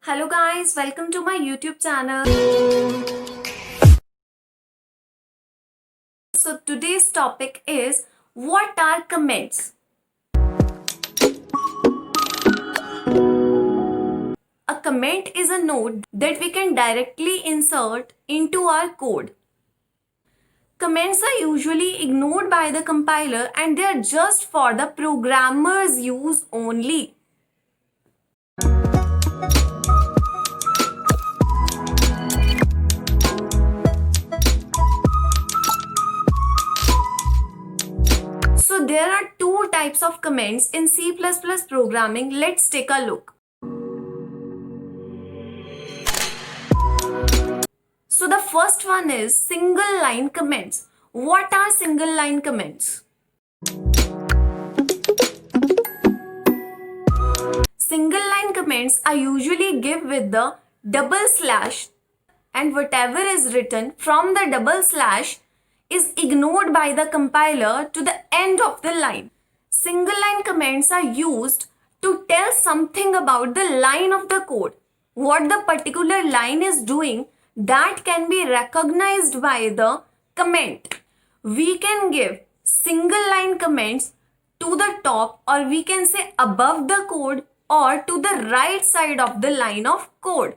Hello guys, welcome to my YouTube channel. So today's topic is what are comments? A comment is a note that we can directly insert into our code. Comments are usually ignored by the compiler and they are just for the programmer's use only. So there are two types of comments in C++ programming. Let's take a look. So the first one is single line comments. What are single line comments? Single line comments are usually given with the double slash, and whatever is written from the double slash is ignored by the compiler to the end of the line. Single line comments are used to tell something about the line of the code, what the particular line is doing, that can be recognized by the comment. We can give single line comments to the top, or we can say above the code, or to the right side of the line of code.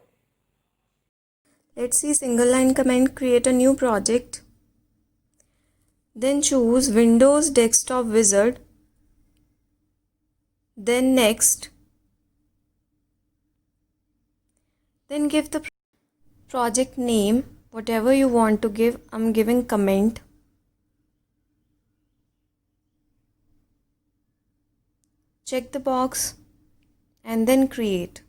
Let's see single line comment. Create a new project. Then choose Windows Desktop Wizard. Then next. Then give the project name, whatever you want to give. I'm giving comment. Check the box and then create.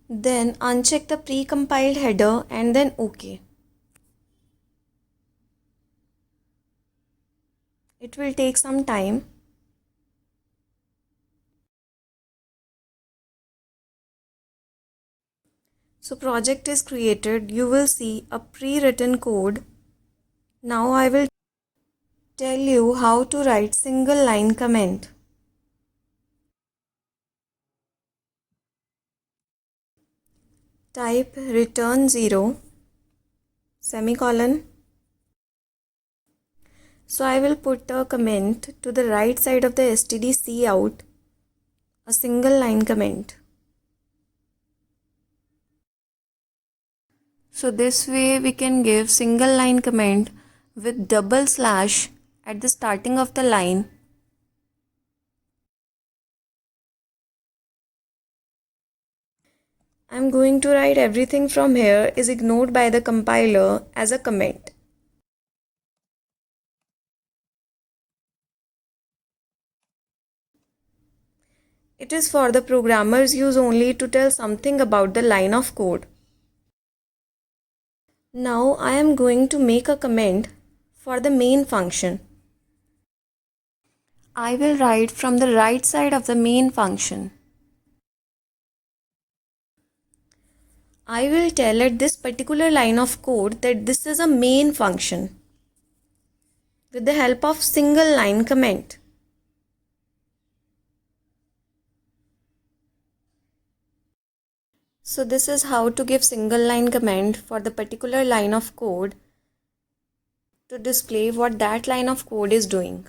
Then uncheck the pre-compiled header and then OK. It will take some time. So project is created. You will see a pre-written code. Now I will tell you how to write single line comment. Type return 0 semicolon. So I will put a comment to the right side of the std cout, a single line comment. So this way we can give single line comment with double slash at the starting of the line. I'm going to write everything from here is ignored by the compiler as a comment. It is for the programmer's use only to tell something about the line of code. Now I am going to make a comment for the main function. I will write from the right side of the main function. I will tell at this particular line of code that this is a main function with the help of single line comment. So this is how to give single line comment for the particular line of code to display what that line of code is doing.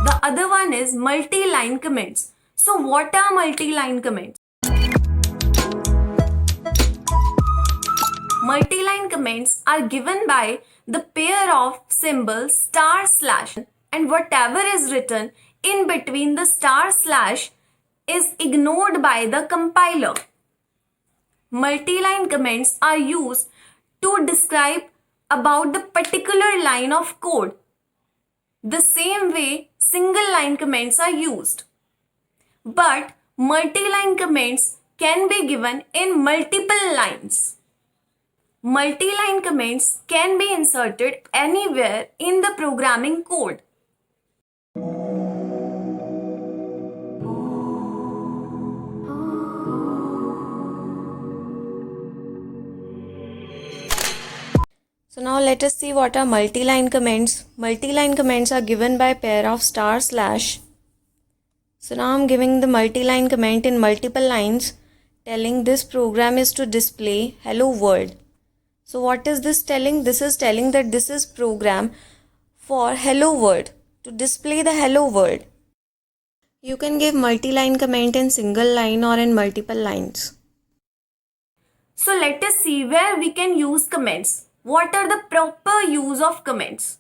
The other one is multi-line comments. So what are multi-line comments? Multi-line comments are given by the pair of symbols star slash, and whatever is written in between the star slash is ignored by the compiler. Multi-line comments are used to describe about the particular line of code. The same way single line comments are used. But multi-line comments can be given in multiple lines. Multi-line comments can be inserted anywhere in the programming code. So now let us see what are multi-line comments. Multi-line comments are given by pair of star slash. So now I'm giving the multi-line comment in multiple lines telling this program is to display hello world. So what is this telling? This is telling that this is program for hello world, to display the hello world. You can give multi-line comment in single line or in multiple lines. So let us see where we can use comments. What are the proper use of comments?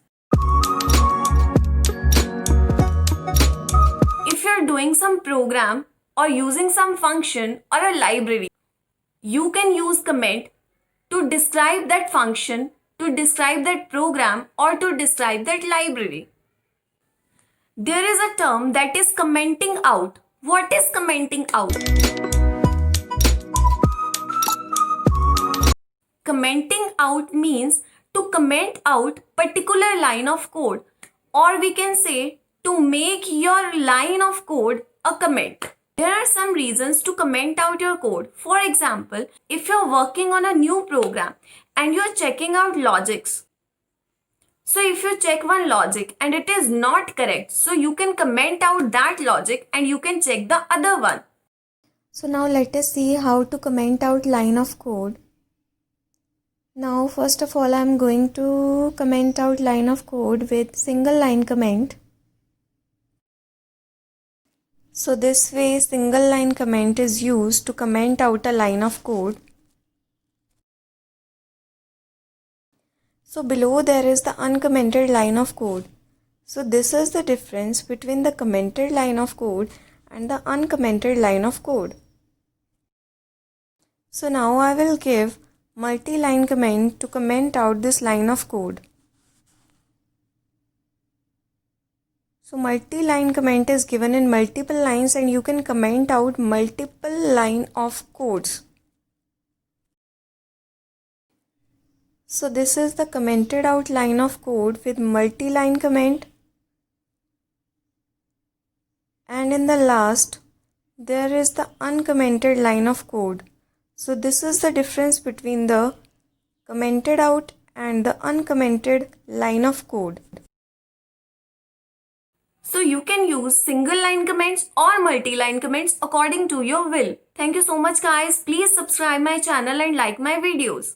If you're doing some program or using some function or a library, you can use comment to describe that function, to describe that program, or to describe that library. There is a term that is commenting out. What is commenting out? Commenting out means to comment out particular line of code, or we can say to make your line of code a comment. There are some reasons to comment out your code. For example, if you're working on a new program and you're checking out logics. So if you check one logic and it is not correct, so you can comment out that logic and you can check the other one. So now let us see how to comment out line of code. Now first of all I am going to comment out line of code with single line comment. So this way single line comment is used to comment out a line of code. So below there is the uncommented line of code. So this is the difference between the commented line of code and the uncommented line of code. So now I will give multi-line comment to comment out this line of code. So multi-line comment is given in multiple lines and you can comment out multiple line of codes. So this is the commented out line of code with multi-line comment, and in the last there is the uncommented line of code. So this is the difference between the commented out and the uncommented line of code. So you can use single line comments or multi-line comments according to your will. Thank you so much guys. Please subscribe my channel and like my videos.